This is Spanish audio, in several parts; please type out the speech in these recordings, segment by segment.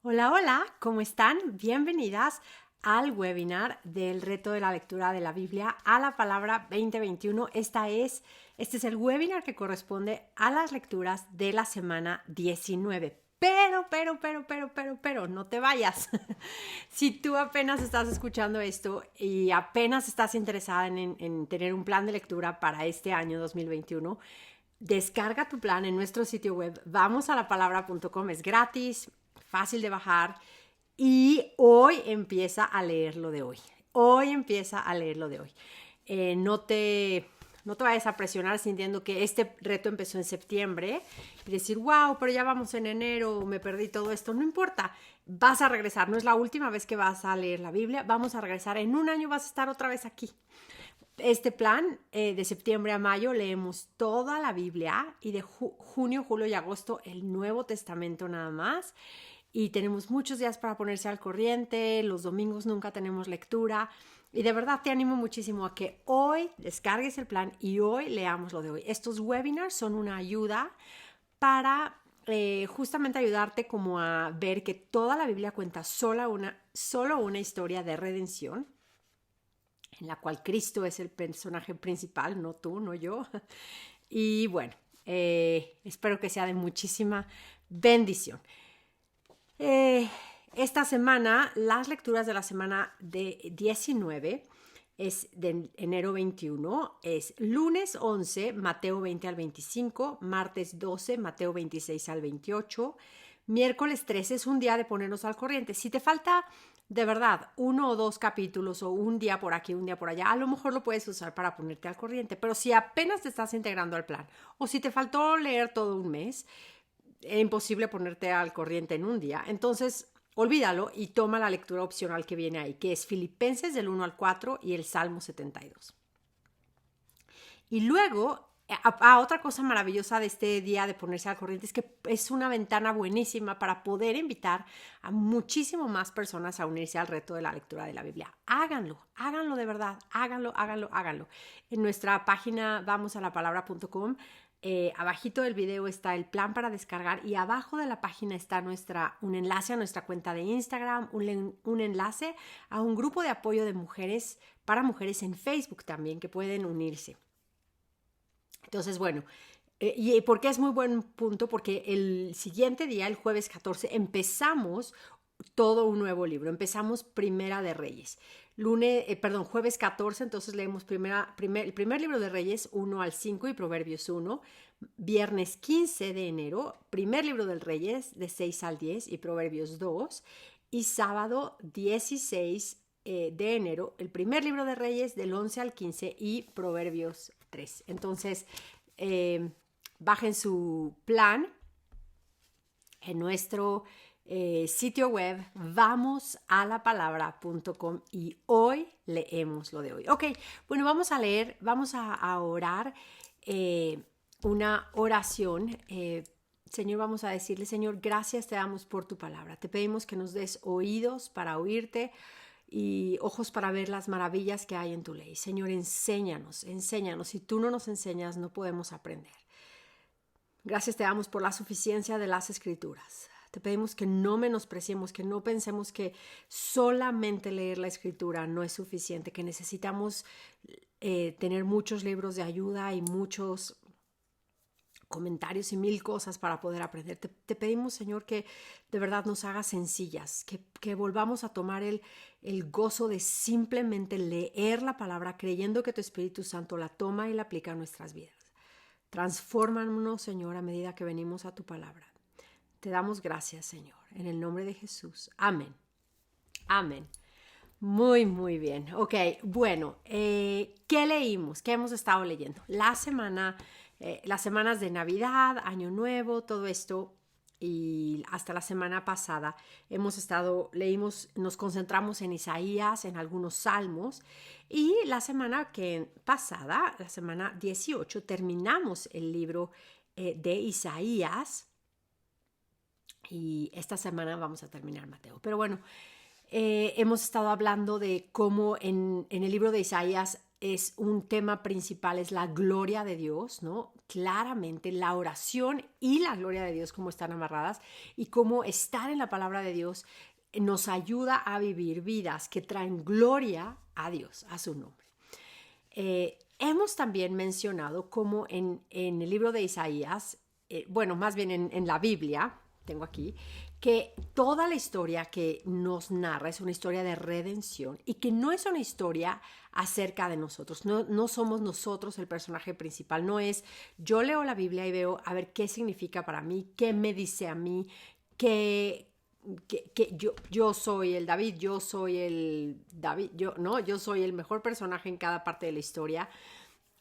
Hola, hola, ¿cómo están? Bienvenidas al webinar del reto de la lectura de la Biblia a la palabra 2021. Este es el webinar que corresponde a las lecturas de la semana 19. Pero, no te vayas. Si tú apenas estás escuchando esto y apenas estás interesada en tener un plan de lectura para este año 2021, descarga tu plan en nuestro sitio web vamosalapalabra.com. Es gratis, fácil de bajar y hoy empieza a leer lo de hoy. Hoy empieza a leer lo de hoy. No te vayas a presionar sintiendo que este reto empezó en septiembre y decir, wow, pero ya vamos en enero, me perdí todo esto. No importa, vas a regresar. No es la última vez que vas a leer la Biblia. Vamos a regresar. En un año vas a estar otra vez aquí. Este plan, de septiembre a mayo, leemos toda la Biblia y de junio, julio y agosto el Nuevo Testamento nada más. Y tenemos muchos días para ponerse al corriente, los domingos nunca tenemos lectura. Y de verdad te animo muchísimo a que hoy descargues el plan y hoy leamos lo de hoy. Estos webinars son una ayuda para justamente ayudarte como a ver que toda la Biblia cuenta solo una historia de redención en la cual Cristo es el personaje principal, no tú, no yo. Y bueno, espero que sea de muchísima bendición. Esta semana, las lecturas de la semana de 19 es de enero 21, es lunes 11, Mateo 20 al 25, martes 12, Mateo 26 al 28, miércoles 13 es un día de ponernos al corriente. Si te falta de verdad uno o dos capítulos o un día por aquí, un día por allá, a lo mejor lo puedes usar para ponerte al corriente, pero si apenas te estás integrando al plan o si te faltó leer todo un mes, es imposible ponerte al corriente en un día. Entonces, olvídalo y toma la lectura opcional que viene ahí, que es Filipenses del 1 al 4 y el Salmo 72. Y luego, otra cosa maravillosa de este día de ponerse al corriente es que es una ventana buenísima para poder invitar a muchísimo más personas a unirse al reto de la lectura de la Biblia. Háganlo de verdad, háganlo. En nuestra página vamosalapalabra.com, abajito del video está el plan para descargar y abajo de la página está un enlace a nuestra cuenta de Instagram, un enlace a un grupo de apoyo de mujeres para mujeres en Facebook también que pueden unirse. Entonces, bueno, ¿y por qué es muy buen punto? Porque el siguiente día, el jueves 14, empezamos todo un nuevo libro. Empezamos Primera de Reyes. Jueves 14, entonces leemos el primer libro de Reyes 1 al 5 y Proverbios 1. Viernes 15 de enero, primer libro del Reyes de 6 al 10 y Proverbios 2. Y sábado 16 de enero, el primer libro de Reyes del 11 al 15 y Proverbios 3. Entonces, bajen su plan en nuestro sitio web vamosalapalabra.com y hoy leemos lo de hoy. Ok, bueno, vamos a orar una oración. Señor, vamos a decirle, Señor, gracias te damos por tu palabra. Te pedimos que nos des oídos para oírte y ojos para ver las maravillas que hay en tu ley. Señor, enséñanos. Si tú no nos enseñas, no podemos aprender. Gracias te damos por la suficiencia de las Escrituras. Te pedimos que no menospreciemos, que no pensemos que solamente leer la Escritura no es suficiente, que necesitamos tener muchos libros de ayuda y muchos comentarios y mil cosas para poder aprender. Te pedimos, Señor, que de verdad nos hagas sencillas, que volvamos a tomar el gozo de simplemente leer la palabra creyendo que tu Espíritu Santo la toma y la aplica a nuestras vidas. Transfórmanos, Señor, a medida que venimos a tu palabra. Te damos gracias, Señor, en el nombre de Jesús. Amén. Amén. Muy, muy bien. Ok, bueno, ¿qué leímos? ¿Qué hemos estado leyendo? Las semanas de Navidad, Año Nuevo, todo esto, y hasta la semana pasada nos concentramos en Isaías, en algunos salmos, y la semana pasada, la semana 18, terminamos el libro de Isaías, y esta semana vamos a terminar Mateo. Pero bueno, hemos estado hablando de cómo en el libro de Isaías es un tema principal, es la gloria de Dios, ¿no? Claramente la oración y la gloria de Dios cómo están amarradas y cómo estar en la palabra de Dios nos ayuda a vivir vidas que traen gloria a Dios, a su nombre. Hemos también mencionado cómo en el libro de Isaías, bueno, más bien en la Biblia, tengo aquí, que toda la historia que nos narra es una historia de redención y que no es una historia acerca de nosotros, no somos nosotros el personaje principal, no es yo leo la Biblia y veo a ver qué significa para mí, qué me dice a mí, que yo soy el David, yo soy el David, yo soy el mejor personaje en cada parte de la historia.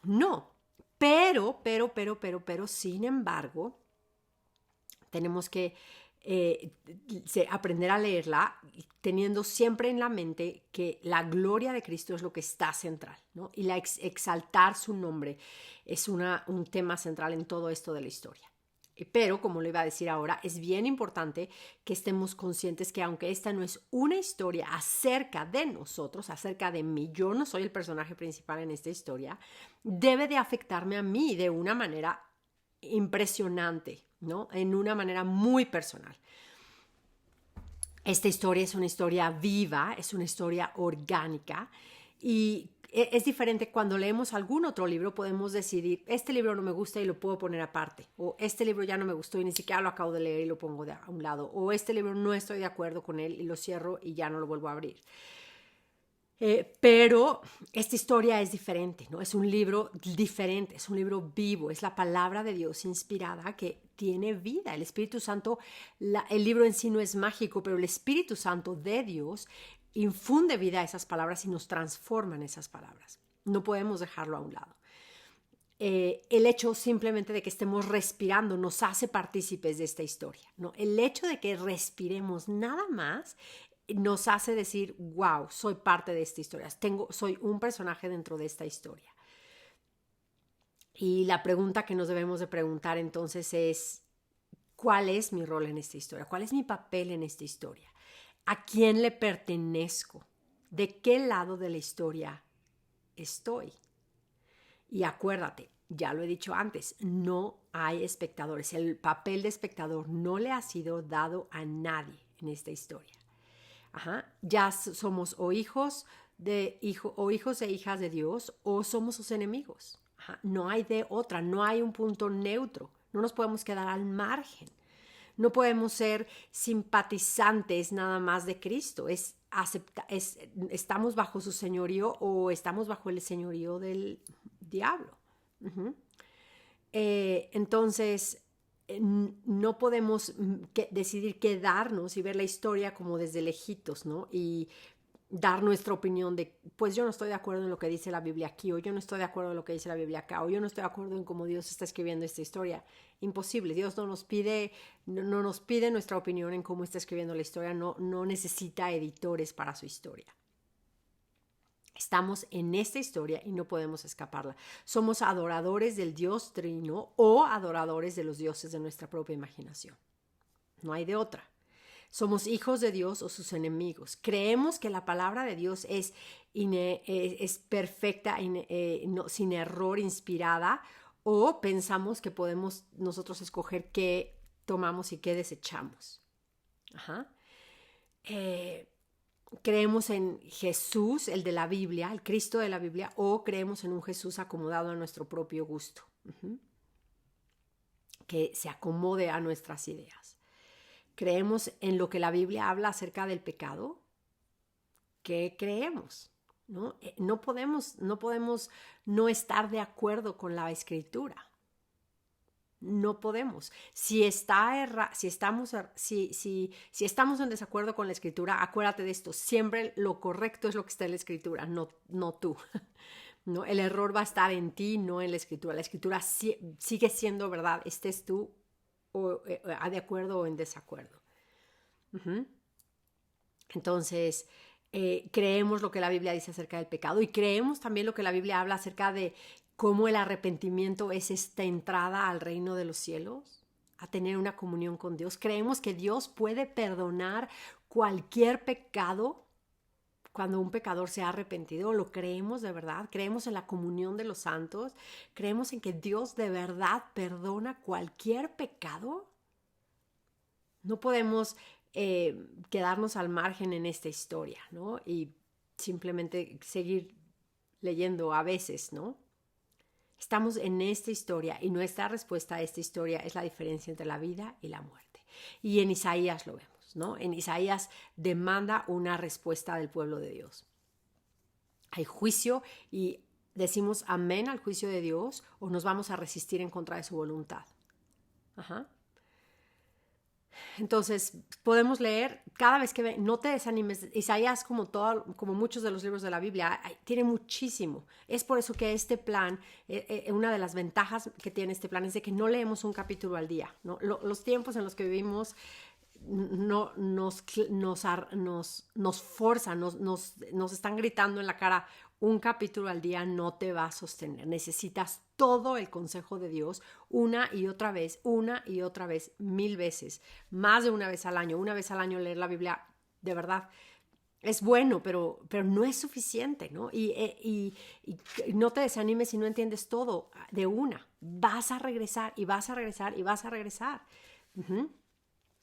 No, pero, sin embargo, tenemos que aprender a leerla teniendo siempre en la mente que la gloria de Cristo es lo que está central, ¿no? Y exaltar su nombre es un tema central en todo esto de la historia. Pero, como lo iba a decir ahora, es bien importante que estemos conscientes que aunque esta no es una historia acerca de nosotros, acerca de mí, yo no soy el personaje principal en esta historia, debe de afectarme a mí de una manera impresionante, ¿no? En una manera muy personal. Esta historia es una historia viva, es una historia orgánica y es diferente cuando leemos algún otro libro, podemos decidir, este libro no me gusta y lo puedo poner aparte, o este libro ya no me gustó y ni siquiera lo acabo de leer y lo pongo a un lado, o este libro no estoy de acuerdo con él y lo cierro y ya no lo vuelvo a abrir. Pero esta historia es diferente, ¿no? Es un libro diferente, es un libro vivo, es la palabra de Dios inspirada que tiene vida. El Espíritu Santo, el libro en sí no es mágico, pero el Espíritu Santo de Dios infunde vida a esas palabras y nos transforma en esas palabras. No podemos dejarlo a un lado. El hecho simplemente de que estemos respirando nos hace partícipes de esta historia, ¿no? El hecho de que respiremos nada más nos hace decir, wow, soy parte de esta historia, soy un personaje dentro de esta historia. Y la pregunta que nos debemos de preguntar entonces es, ¿cuál es mi rol en esta historia? ¿Cuál es mi papel en esta historia? ¿A quién le pertenezco? ¿De qué lado de la historia estoy? Y acuérdate, ya lo he dicho antes, no hay espectadores. El papel de espectador no le ha sido dado a nadie en esta historia. Ajá. Ya somos o hijos e hijas de Dios o somos sus enemigos. Ajá. No hay de otra, no hay un punto neutro. No nos podemos quedar al margen. No podemos ser simpatizantes nada más de Cristo. Estamos bajo su señorío o estamos bajo el señorío del diablo. Entonces, no podemos decidir quedarnos y ver la historia como desde lejitos, ¿no? Y dar nuestra opinión de, pues yo no estoy de acuerdo en lo que dice la Biblia aquí, o yo no estoy de acuerdo en lo que dice la Biblia acá, o yo no estoy de acuerdo en cómo Dios está escribiendo esta historia. Imposible. Dios no nos pide nuestra opinión en cómo está escribiendo la historia, no necesita editores para su historia. Estamos en esta historia y no podemos escaparla. Somos adoradores del Dios Trino o adoradores de los dioses de nuestra propia imaginación. No hay de otra. Somos hijos de Dios o sus enemigos. Creemos que la palabra de Dios es perfecta, sin error, inspirada, o pensamos que podemos nosotros escoger qué tomamos y qué desechamos. Ajá. Creemos en Jesús, el de la Biblia, el Cristo de la Biblia, o creemos en un Jesús acomodado a nuestro propio gusto, que se acomode a nuestras ideas. Creemos en lo que la Biblia habla acerca del pecado. ¿Qué creemos? No podemos no estar de acuerdo con la Escritura. No podemos. Si estamos en desacuerdo con la Escritura, acuérdate de esto. Siempre lo correcto es lo que está en la Escritura, no tú. ¿No? El error va a estar en ti, no en la Escritura. La Escritura sigue siendo verdad, estés tú de acuerdo o en desacuerdo. Entonces, creemos lo que la Biblia dice acerca del pecado y creemos también lo que la Biblia habla acerca de cómo el arrepentimiento es esta entrada al reino de los cielos, a tener una comunión con Dios. Creemos que Dios puede perdonar cualquier pecado cuando un pecador se ha arrepentido, lo creemos de verdad, creemos en la comunión de los santos, creemos en que Dios de verdad perdona cualquier pecado. No podemos quedarnos al margen en esta historia, ¿no? Y simplemente seguir leyendo a veces, ¿no? Estamos en esta historia y nuestra respuesta a esta historia es la diferencia entre la vida y la muerte. Y en Isaías lo vemos, ¿no? En Isaías demanda una respuesta del pueblo de Dios. Hay juicio y decimos amén al juicio de Dios o nos vamos a resistir en contra de su voluntad. Ajá. Entonces, podemos leer cada vez que no te desanimes. Isaías, como muchos de los libros de la Biblia, tiene muchísimo. Es por eso que este plan, una de las ventajas que tiene este plan es de que no leemos un capítulo al día, ¿no? Los tiempos en los que vivimos no, nos forzan, nos están gritando en la cara: un capítulo al día no te va a sostener. Necesitas todo el consejo de Dios una y otra vez, 1000 veces, más de una vez al año. Una vez al año leer la Biblia, de verdad, es bueno, pero no es suficiente, ¿no? Y no te desanimes si no entiendes todo de una. Vas a regresar y vas a regresar y vas a regresar. Uh-huh.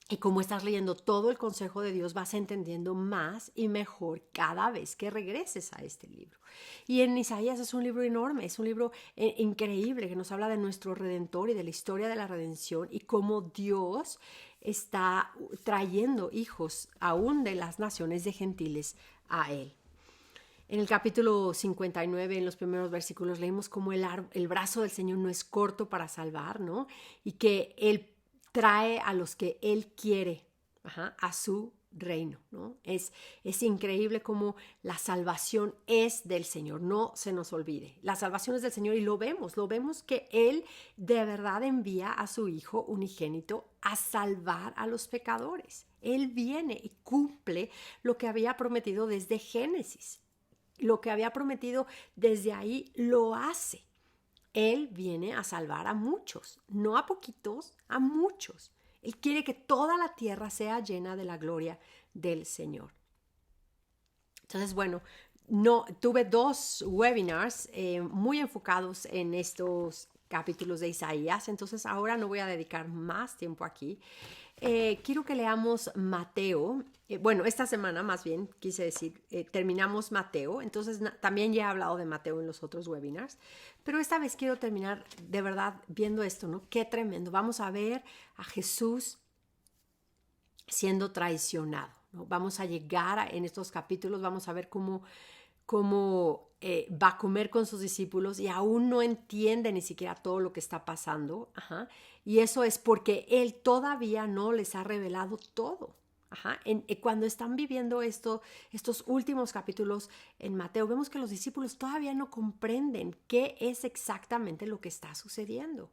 Y como estás leyendo todo el consejo de Dios, vas entendiendo más y mejor cada vez que regreses a este libro. Y en Isaías es un libro enorme, es un libro increíble que nos habla de nuestro Redentor y de la historia de la redención y cómo Dios está trayendo hijos aún de las naciones de gentiles a Él. En el capítulo 59, en los primeros versículos, leemos cómo el brazo del Señor no es corto para salvar, ¿no? Y que Él trae a los que Él quiere a su reino, ¿no? Es increíble cómo la salvación es del Señor, no se nos olvide. La salvación es del Señor y lo vemos que Él de verdad envía a su Hijo unigénito a salvar a los pecadores. Él viene y cumple lo que había prometido desde Génesis. Lo que había prometido desde ahí lo hace. Él viene a salvar a muchos, no a poquitos, a muchos. Él quiere que toda la tierra sea llena de la gloria del Señor. Entonces, bueno, tuve 2 webinars muy enfocados en estos capítulos de Isaías, entonces ahora no voy a dedicar más tiempo aquí. Quiero que leamos Mateo. Bueno, esta semana más bien, quise decir, terminamos Mateo. Entonces también ya he hablado de Mateo en los otros webinars. Pero esta vez quiero terminar de verdad viendo esto, ¿no? Qué tremendo. Vamos a ver a Jesús siendo traicionado, ¿no? Vamos a llegar en estos capítulos, vamos a ver cómo va a comer con sus discípulos y aún no entiende ni siquiera todo lo que está pasando. Ajá. Y eso es porque Él todavía no les ha revelado todo. Ajá. Cuando están viviendo estos últimos capítulos en Mateo, vemos que los discípulos todavía no comprenden qué es exactamente lo que está sucediendo.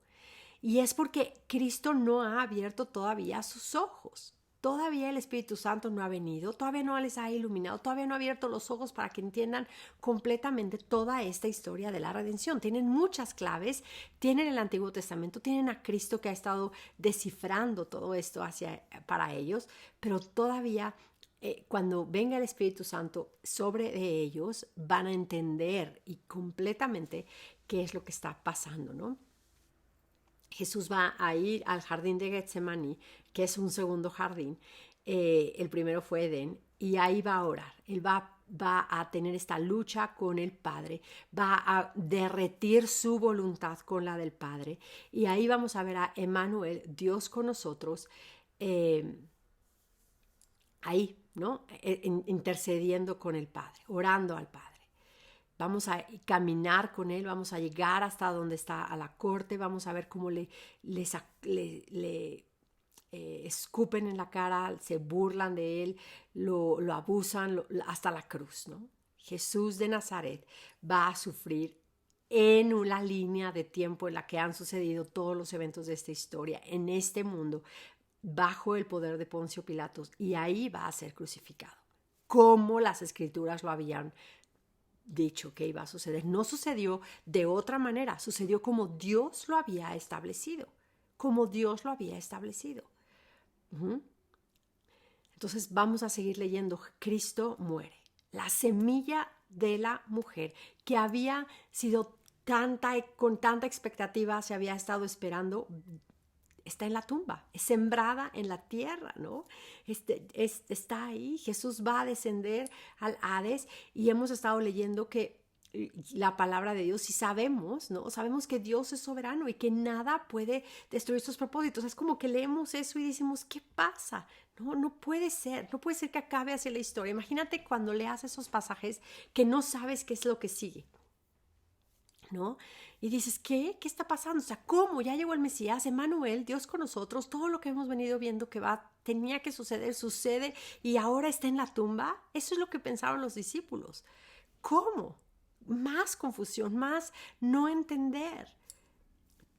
Y es porque Cristo no ha abierto todavía sus ojos. Todavía el Espíritu Santo no ha venido, todavía no les ha iluminado, todavía no ha abierto los ojos para que entiendan completamente toda esta historia de la redención. Tienen muchas claves, tienen el Antiguo Testamento, tienen a Cristo que ha estado descifrando todo esto para ellos, pero todavía cuando venga el Espíritu Santo sobre ellos van a entender y completamente qué es lo que está pasando, ¿no? Jesús va a ir al jardín de Getsemaní, que es un segundo jardín. El primero fue Edén, y ahí va a orar. Él va a tener esta lucha con el Padre, va a derretir su voluntad con la del Padre. Y ahí vamos a ver a Emmanuel, Dios con nosotros, ahí, ¿no? Intercediendo con el Padre, orando al Padre. Vamos a caminar con Él, vamos a llegar hasta donde está a la corte, vamos a ver cómo le escupen en la cara, se burlan de Él, lo abusan hasta la cruz, ¿no? Jesús de Nazaret va a sufrir en una línea de tiempo en la que han sucedido todos los eventos de esta historia, en este mundo, bajo el poder de Poncio Pilatos, y ahí va a ser crucificado, como las Escrituras lo habían dicho que iba a suceder. No sucedió de otra manera, sucedió como Dios lo había establecido, como Dios lo había establecido. Entonces vamos a seguir leyendo. Cristo muere. La semilla de la mujer que había sido con tanta expectativa, se había estado esperando, está en la tumba, es sembrada en la tierra, ¿no? Está ahí, Jesús va a descender al Hades y hemos estado leyendo que la palabra de Dios y sabemos, ¿no? Sabemos que Dios es soberano y que nada puede destruir sus propósitos. Es como que leemos eso y decimos, ¿qué pasa? No, no puede ser que acabe así la historia. Imagínate cuando leas esos pasajes que no sabes qué es lo que sigue, ¿no? Y dices, ¿qué? ¿Qué está pasando? O sea, ¿cómo? Ya llegó el Mesías, Emmanuel, Dios con nosotros, todo lo que hemos venido viendo que tenía que suceder, sucede y ahora está en la tumba. Eso es lo que pensaron los discípulos. ¿Cómo? Más confusión, más no entender.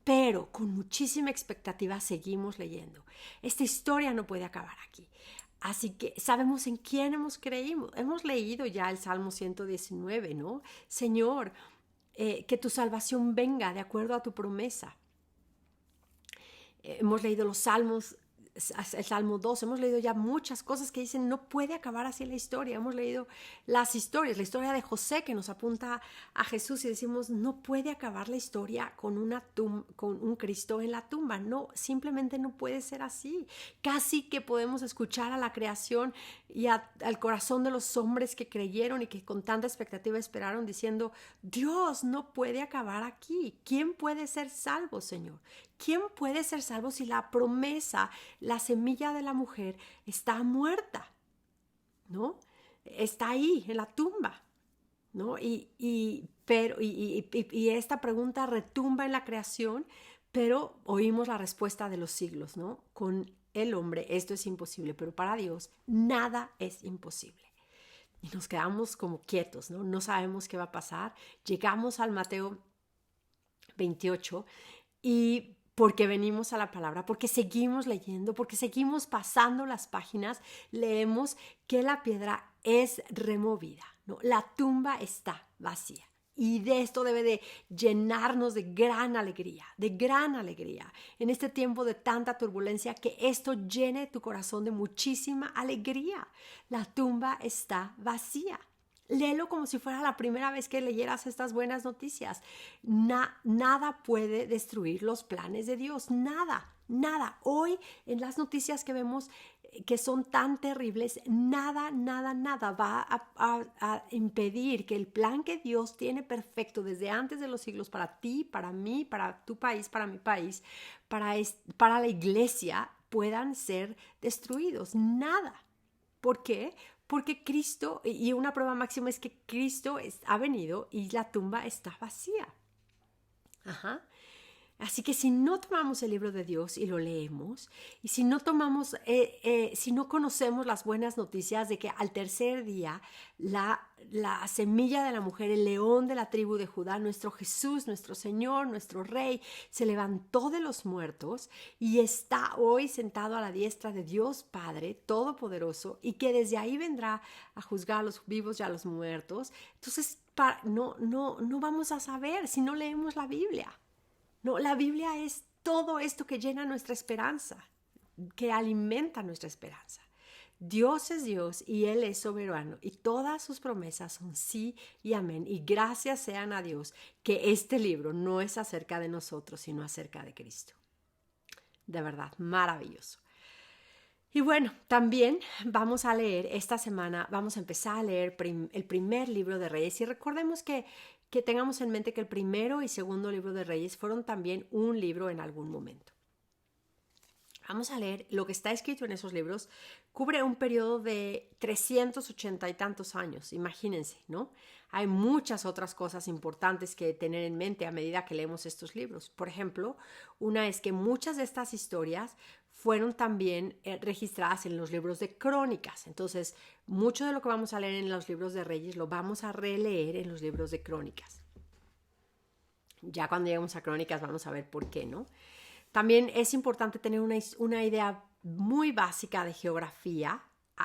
Pero con muchísima expectativa seguimos leyendo. Esta historia no puede acabar aquí. Así que sabemos en quién hemos creído. Hemos leído ya el Salmo 119, ¿no? Señor, que tu salvación venga de acuerdo a tu promesa. Hemos leído los salmos, el Salmo 2, hemos leído ya muchas cosas que dicen no puede acabar así la historia. Hemos leído las historias, la historia de José que nos apunta a Jesús y decimos no puede acabar la historia con un Cristo en la tumba. No, simplemente no puede ser así. Casi que podemos escuchar a la creación y al corazón de los hombres que creyeron y que con tanta expectativa esperaron diciendo Dios no puede acabar aquí. ¿Quién puede ser salvo, Señor? ¿Quién puede ser salvo si la promesa, la semilla de la mujer está muerta? ¿No? Está ahí, en la tumba, ¿no? Y esta pregunta retumba en la creación, pero oímos la respuesta de los siglos, ¿no? Con el hombre esto es imposible, pero para Dios nada es imposible. Y nos quedamos como quietos, ¿no? No sabemos qué va a pasar. Llegamos al Mateo 28 y porque venimos a la palabra, porque seguimos leyendo, porque seguimos pasando las páginas, leemos que la piedra es removida, ¿no? La tumba está vacía. Y de esto debe de llenarnos de gran alegría, en este tiempo de tanta turbulencia, que esto llene tu corazón de muchísima alegría. La tumba está vacía. Léelo como si fuera la primera vez que leyeras estas buenas noticias. Nada puede destruir los planes de Dios. Nada, nada. Hoy en las noticias que vemos que son tan terribles, nada va a impedir que el plan que Dios tiene perfecto desde antes de los siglos para ti, para mí, para tu país, para mi país, para la iglesia, puedan ser destruidos. Nada. ¿Por qué? Porque Cristo, y una prueba máxima es que Cristo ha venido y la tumba está vacía. Ajá. Así que si no tomamos el libro de Dios y lo leemos, y si no si no conocemos las buenas noticias de que al tercer día la semilla de la mujer, el león de la tribu de Judá, nuestro Jesús, nuestro Señor, nuestro Rey, se levantó de los muertos y está hoy sentado a la diestra de Dios Padre Todopoderoso y que desde ahí vendrá a juzgar a los vivos y a los muertos, entonces no vamos a saber si no leemos la Biblia. No, la Biblia es todo esto que llena nuestra esperanza, que alimenta nuestra esperanza. Dios es Dios y Él es soberano y todas sus promesas son sí y amén. Y gracias sean a Dios que este libro no es acerca de nosotros, sino acerca de Cristo. De verdad, maravilloso. Y bueno, también vamos a leer esta semana, vamos a empezar a leer el primer libro de Reyes y recordemos que tengamos en mente que el primero y segundo libro de Reyes fueron también un libro en algún momento. Vamos a leer lo que está escrito en esos libros, cubre un periodo de 380 y tantos años, imagínense, ¿no? Hay muchas otras cosas importantes que tener en mente a medida que leemos estos libros. Por ejemplo, una es que muchas de estas historias fueron también registradas en los libros de crónicas. Entonces, mucho de lo que vamos a leer en los libros de Reyes lo vamos a releer en los libros de crónicas. Ya cuando lleguemos a crónicas vamos a ver por qué, ¿no? También es importante tener una idea muy básica de geografía.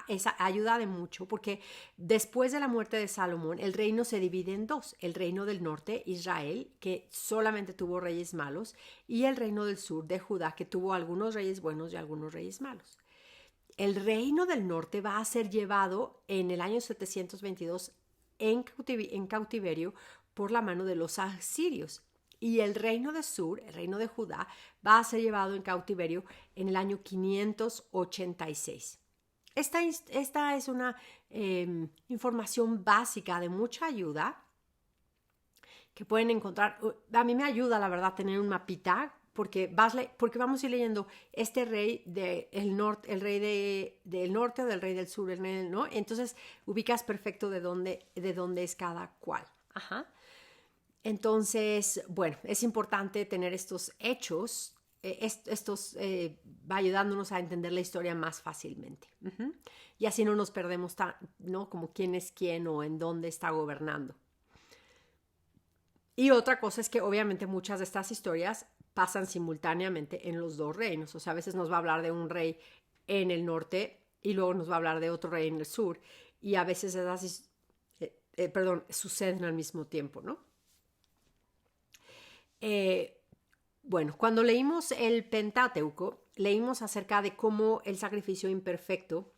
Esa ayuda de mucho porque después de la muerte de Salomón el reino se divide en dos: el reino del norte, Israel, que solamente tuvo reyes malos, y el reino del sur de Judá, que tuvo algunos reyes buenos y algunos reyes malos. el reino del norte va a ser llevado en el año 722 en cautiverio por la mano de los asirios. Y el reino del sur, el reino de Judá, va a ser llevado en cautiverio en el año 586. Esta es una información básica de mucha ayuda que pueden encontrar. A mí me ayuda, la verdad, tener un mapita porque vamos a ir leyendo este rey del norte, el rey del norte, del rey del sur, ¿no? Entonces ubicas perfecto de dónde es cada cual. Ajá. Entonces, bueno, es importante tener estos hechos, va ayudándonos a entender la historia más fácilmente. Y así no nos perdemos, ¿no? Como quién es quién o en dónde está gobernando. Y otra cosa es que obviamente muchas de estas historias pasan simultáneamente en los dos reinos. O sea, a veces nos va a hablar de un rey en el norte y luego nos va a hablar de otro rey en el sur. Y a veces esas, suceden al mismo tiempo, ¿no? Bueno, cuando leímos el Pentateuco, leímos acerca de cómo el sacrificio imperfecto,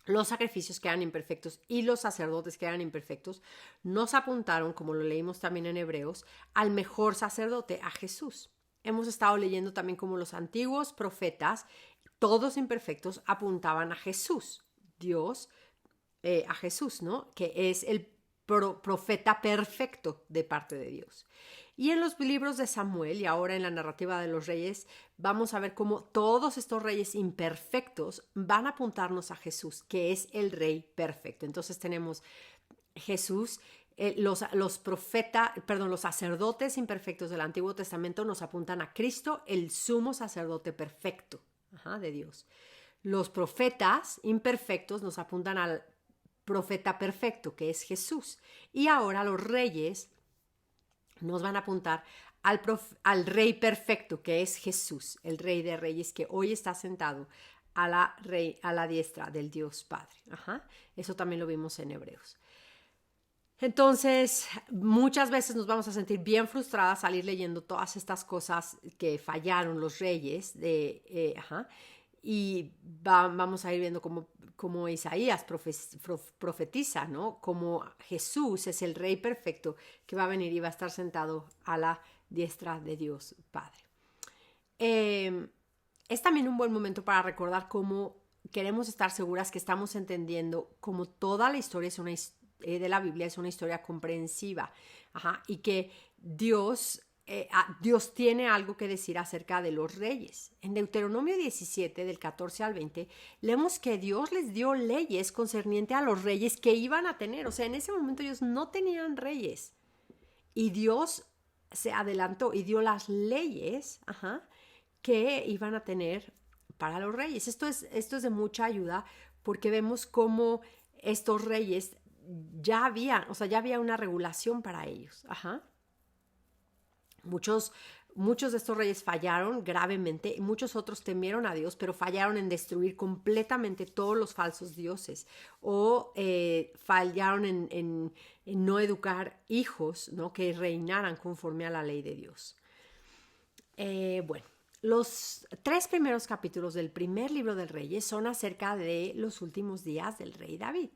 los sacrificios que eran imperfectos y los sacerdotes que eran imperfectos, nos apuntaron, como lo leímos también en Hebreos, al mejor sacerdote, a Jesús. Hemos estado leyendo también cómo los antiguos profetas, todos imperfectos, apuntaban a Jesús, Dios, a Jesús, ¿no? Que es el profeta perfecto de parte de Dios. Y en los libros de Samuel y ahora en la narrativa de los reyes, vamos a ver cómo todos estos reyes imperfectos van a apuntarnos a Jesús, que es el rey perfecto. Entonces tenemos Jesús, los sacerdotes imperfectos del Antiguo Testamento nos apuntan a Cristo, el sumo sacerdote perfecto de Dios. Los profetas imperfectos nos apuntan al profeta perfecto, que es Jesús. Y ahora los reyes nos van a apuntar al rey perfecto, que es Jesús, el rey de reyes, que hoy está sentado a la diestra del Dios Padre. Eso también lo vimos en Hebreos. Entonces, muchas veces nos vamos a sentir bien frustradas al ir leyendo todas estas cosas que fallaron los reyes y vamos a ir viendo cómo Isaías profetiza, ¿no? Como Jesús es el rey perfecto que va a venir y va a estar sentado a la diestra de Dios Padre. Es también un buen momento para recordar cómo queremos estar seguras que estamos entendiendo cómo toda la historia de la Biblia es una historia comprensiva, y que Dios tiene algo que decir acerca de los reyes. En Deuteronomio 17, del 14 al 20, leemos que Dios les dio leyes concerniente a los reyes que iban a tener. O sea, en ese momento ellos no tenían reyes. Y Dios se adelantó y dio las leyes que iban a tener para los reyes. Esto es de mucha ayuda porque vemos cómo estos reyes ya había una regulación para ellos. Muchos de estos reyes fallaron gravemente y muchos otros temieron a Dios, pero fallaron en destruir completamente todos los falsos dioses o fallaron en no educar hijos, ¿no? Que reinaran conforme a la ley de Dios. Bueno, los 3 primeros capítulos del primer libro del Reyes son acerca de los últimos días del rey David.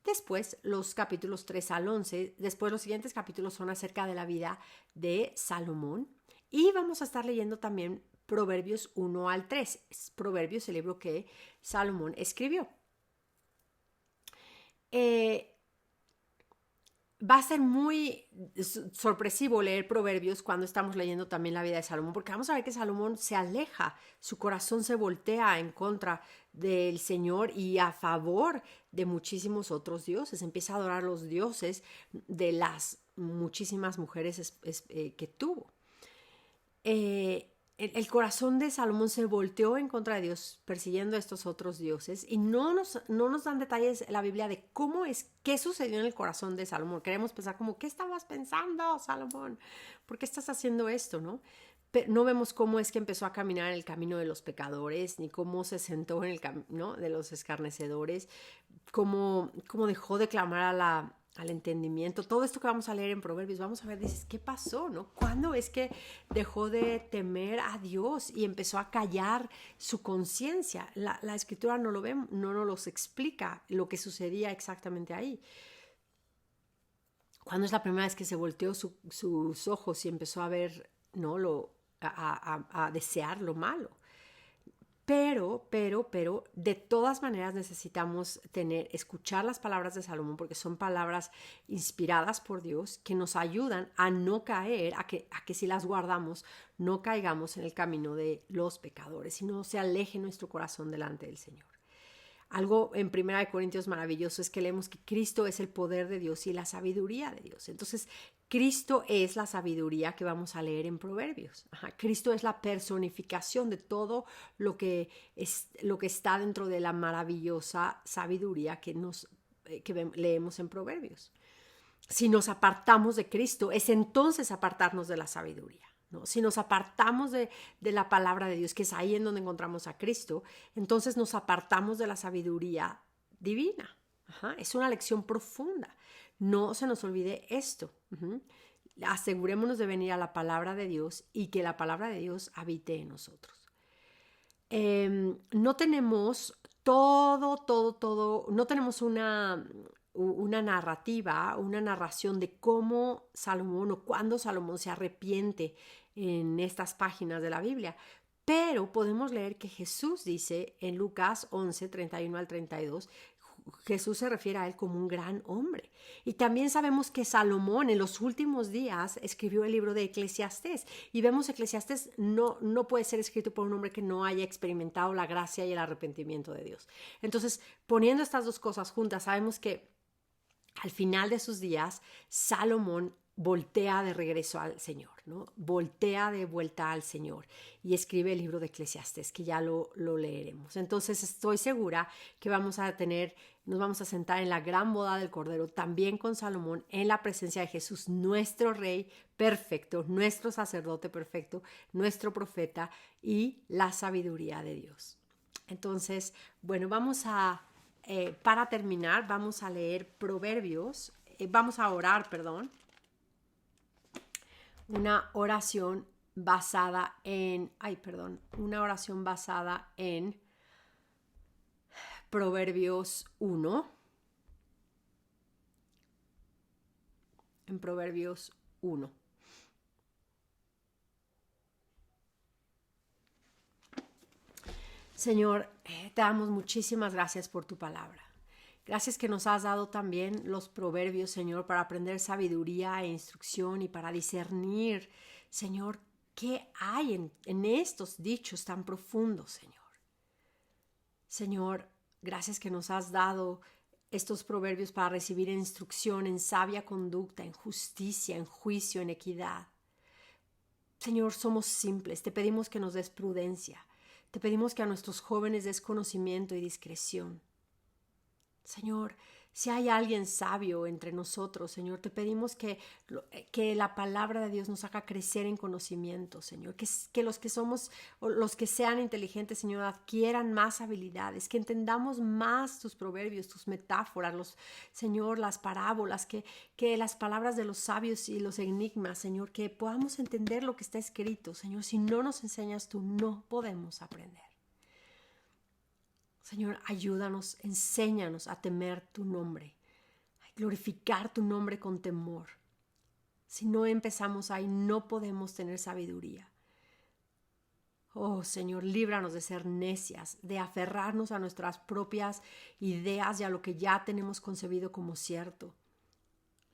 Después, los capítulos 3 al 11, después los siguientes capítulos son acerca de la vida de Salomón. Y vamos a estar leyendo también Proverbios 1 al 3. Proverbios, el libro que Salomón escribió. Va a ser muy sorpresivo leer Proverbios cuando estamos leyendo también la vida de Salomón, porque vamos a ver que Salomón se aleja, su corazón se voltea en contra del Señor y a favor de muchísimos otros dioses. Empieza a adorar los dioses de las muchísimas mujeres que tuvo. El corazón de Salomón se volteó en contra de Dios persiguiendo a estos otros dioses y no nos dan detalles en la Biblia de qué sucedió en el corazón de Salomón. Queremos pensar como, ¿qué estabas pensando, Salomón? ¿Por qué estás haciendo esto, no? Pero no vemos cómo es que empezó a caminar en el camino de los pecadores, ni cómo se sentó en el camino de los escarnecedores, cómo dejó de clamar al entendimiento. Todo esto que vamos a leer en Proverbios, vamos a ver, dices, ¿qué pasó, no? ¿Cuándo es que dejó de temer a Dios y empezó a callar su conciencia? La Escritura no lo ve, no nos los explica lo que sucedía exactamente ahí. ¿Cuándo es la primera vez que se volteó sus ojos y empezó a ver, no, a desear lo malo? Pero, de todas maneras necesitamos escuchar las palabras de Salomón, porque son palabras inspiradas por Dios que nos ayudan a no caer, a que si las guardamos, no caigamos en el camino de los pecadores y no se aleje nuestro corazón delante del Señor. Algo en 1 Corintios maravilloso es que leemos que Cristo es el poder de Dios y la sabiduría de Dios. Entonces, Cristo es la sabiduría que vamos a leer en Proverbios. Cristo es la personificación de todo lo que está dentro de la maravillosa sabiduría que leemos en Proverbios. Si nos apartamos de Cristo, es entonces apartarnos de la sabiduría, ¿no? Si nos apartamos de la palabra de Dios, que es ahí en donde encontramos a Cristo, entonces nos apartamos de la sabiduría divina. Es una lección profunda. No se nos olvide esto. Asegurémonos de venir a la palabra de Dios y que la palabra de Dios habite en nosotros. No tenemos no tenemos una narrativa, una narración de cómo Salomón o cuándo Salomón se arrepiente en estas páginas de la Biblia. Pero podemos leer que Jesús dice en Lucas 11, 31 al 32, Jesús se refiere a él como un gran hombre. Y también sabemos que Salomón en los últimos días escribió el libro de Eclesiastés. Y vemos Eclesiastés no puede ser escrito por un hombre que no haya experimentado la gracia y el arrepentimiento de Dios. Entonces, poniendo estas dos cosas juntas, sabemos que al final de sus días, Salomón voltea de regreso al Señor, ¿no? Voltea de vuelta al Señor y escribe el libro de Eclesiastés, que ya lo leeremos. Entonces estoy segura que nos vamos a sentar en la gran boda del Cordero, también con Salomón, en la presencia de Jesús, nuestro Rey perfecto, nuestro sacerdote perfecto, nuestro profeta y la sabiduría de Dios. Entonces, bueno, para terminar, vamos a leer Proverbios, vamos a orar, una oración basada en Proverbios 1. En Proverbios 1. Señor, te damos muchísimas gracias por tu palabra. Gracias que nos has dado también los proverbios, Señor, para aprender sabiduría e instrucción y para discernir, Señor, qué hay en estos dichos tan profundos, Señor. Señor, gracias que nos has dado estos proverbios para recibir instrucción en sabia conducta, en justicia, en juicio, en equidad. Señor, somos simples, te pedimos que nos des prudencia, te pedimos que a nuestros jóvenes des conocimiento y discreción. Señor, si hay alguien sabio entre nosotros, Señor, te pedimos que la palabra de Dios nos haga crecer en conocimiento, Señor, que los que sean inteligentes, Señor, adquieran más habilidades, que entendamos más tus proverbios, tus metáforas, Señor, las parábolas, que las palabras de los sabios y los enigmas, Señor, que podamos entender lo que está escrito, Señor. Si no nos enseñas tú, no podemos aprender. Señor, ayúdanos, enséñanos a temer tu nombre, a glorificar tu nombre con temor. Si no empezamos ahí, no podemos tener sabiduría. Oh, Señor, líbranos de ser necias, de aferrarnos a nuestras propias ideas y a lo que ya tenemos concebido como cierto.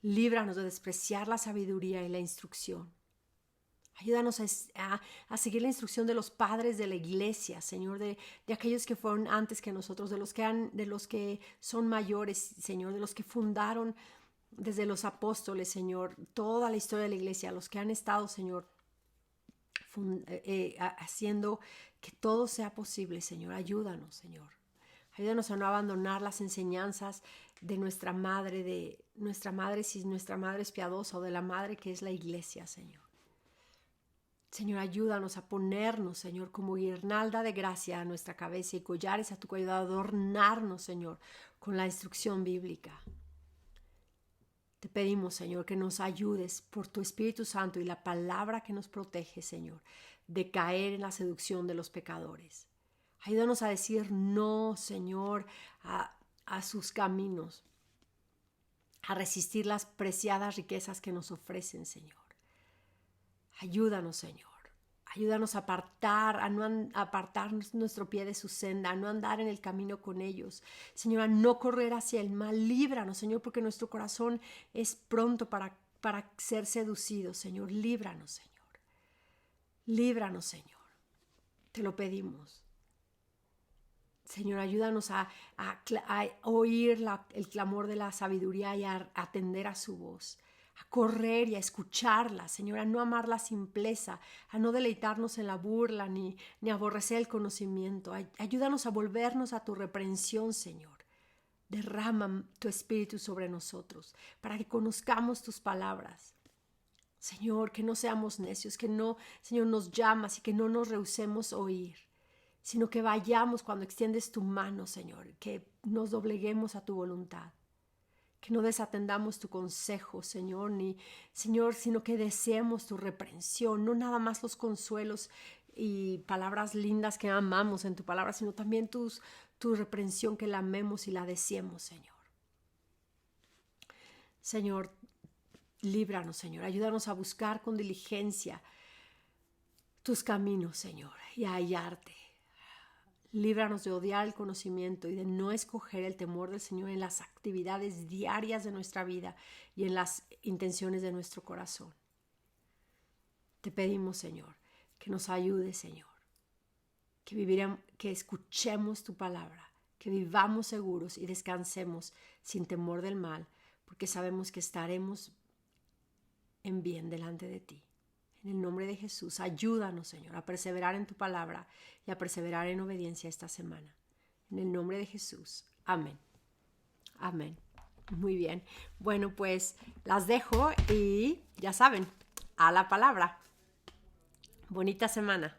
Líbranos de despreciar la sabiduría y la instrucción. Ayúdanos a seguir la instrucción de los padres de la iglesia, Señor, de aquellos que fueron antes que nosotros, de los que son mayores, Señor, de los que fundaron desde los apóstoles, Señor, toda la historia de la iglesia, los que han estado, Señor, haciendo que todo sea posible, Señor. Ayúdanos, Señor. Ayúdanos a no abandonar las enseñanzas de nuestra madre, si nuestra madre es piadosa, o de la madre que es la iglesia, Señor. Señor, ayúdanos a ponernos, Señor, como guirnalda de gracia a nuestra cabeza y collares a tu cuello, a adornarnos, Señor, con la instrucción bíblica. Te pedimos, Señor, que nos ayudes por tu Espíritu Santo y la palabra que nos protege, Señor, de caer en la seducción de los pecadores. Ayúdanos a decir no, Señor, a sus caminos, a resistir las preciadas riquezas que nos ofrecen, Señor. Ayúdanos, Señor. Ayúdanos a no apartar nuestro pie de su senda, a no andar en el camino con ellos. Señor, a no correr hacia el mal. Líbranos, Señor, porque nuestro corazón es pronto para ser seducido, Señor. Líbranos, Señor. Líbranos, Señor. Te lo pedimos. Señor, ayúdanos a oír el clamor de la sabiduría y a atender a su voz. A correr y a escucharla, Señor, a no amar la simpleza, a no deleitarnos en la burla ni aborrecer el conocimiento. Ayúdanos a volvernos a tu reprensión, Señor. Derrama tu espíritu sobre nosotros para que conozcamos tus palabras. Señor, que no seamos necios, que no, Señor, nos llamas y que no nos rehusemos a oír, sino que vayamos cuando extiendes tu mano, Señor, que nos dobleguemos a tu voluntad. Que no desatendamos tu consejo, Señor, sino que deseemos tu reprensión, no nada más los consuelos y palabras lindas que amamos en tu palabra, sino también tu reprensión, que la amemos y la deseemos, Señor. Señor, líbranos, Señor, ayúdanos a buscar con diligencia tus caminos, Señor, y a hallarte. Líbranos de odiar el conocimiento y de no escoger el temor del Señor en las actividades diarias de nuestra vida y en las intenciones de nuestro corazón. Te pedimos, Señor, que nos ayudes, Señor, que escuchemos tu palabra, que vivamos seguros y descansemos sin temor del mal, porque sabemos que estaremos en bien delante de ti. En el nombre de Jesús, ayúdanos, Señor, a perseverar en tu palabra y a perseverar en obediencia esta semana. En el nombre de Jesús. Amén. Amén. Muy bien. Bueno, pues las dejo y ya saben, a la palabra. Bonita semana.